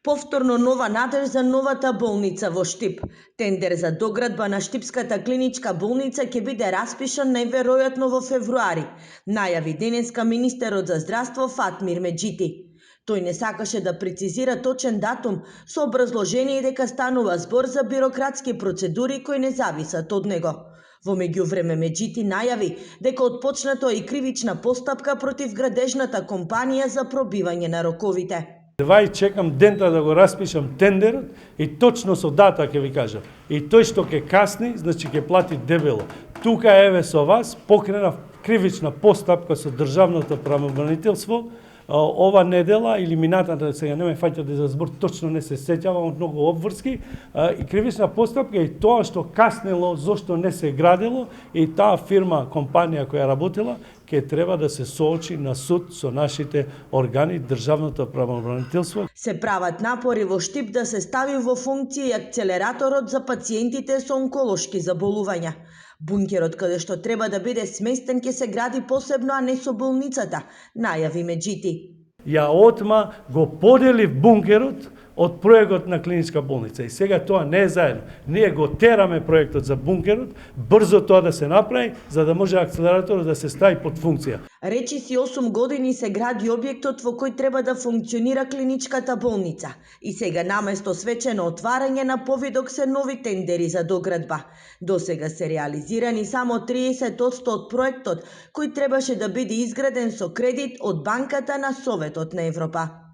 Повторно нова надеж за новата болница во Штип. Тендер за доградба на Штипската клиничка болница ќе биде распишан најверојатно во февруари, најави денеска министерот за здравство Фатмир Меджити. Тој не сакаше да прецизира точен датум со образложение дека станува збор за бирократски процедури кои не зависат од него. Во меѓувреме Меджити најави дека отпочнато и кривична постапка против градежната компанија за пробивање на роковите. Едва и чекам дента да го распишам тендерот и точно со дата ќе ви кажам. И тој што ќе касни, значи ќе плати дебело. Тука еве со вас покренав кривична постапка со државното правообранителство ова недела или минатата, сега не ме фаќате за збор, точно не се сеќавам од многу обврски, и кривична постапка и тоа што каснело, зошто не се градело и таа фирма, компанија која работела, ќе треба да се соочи на суд со нашите органи, државното правообранителство. Се прават напори во Штип да се стави во функција и акцелераторот за пациентите со онколошки заболувања. Бункерот каде што треба да биде сместен ќе се гради посебно, а не со болницата, најави Меджити. Ја отма го подели бункерот од проектот на клиничка болница и сега тоа не е заедно. Ние го тераме проектот за бункерот, брзо тоа да се направи, за да може акцелераторот да се стави под функција. Речиси 8 години се гради објектот во кој треба да функционира клиничката болница и сега наместо свечено отварање на повидок се нови тендери за доградба. До сега се реализирани само 30% од проектот кој требаше да биде изграден со кредит од Банката на Советот на Европа.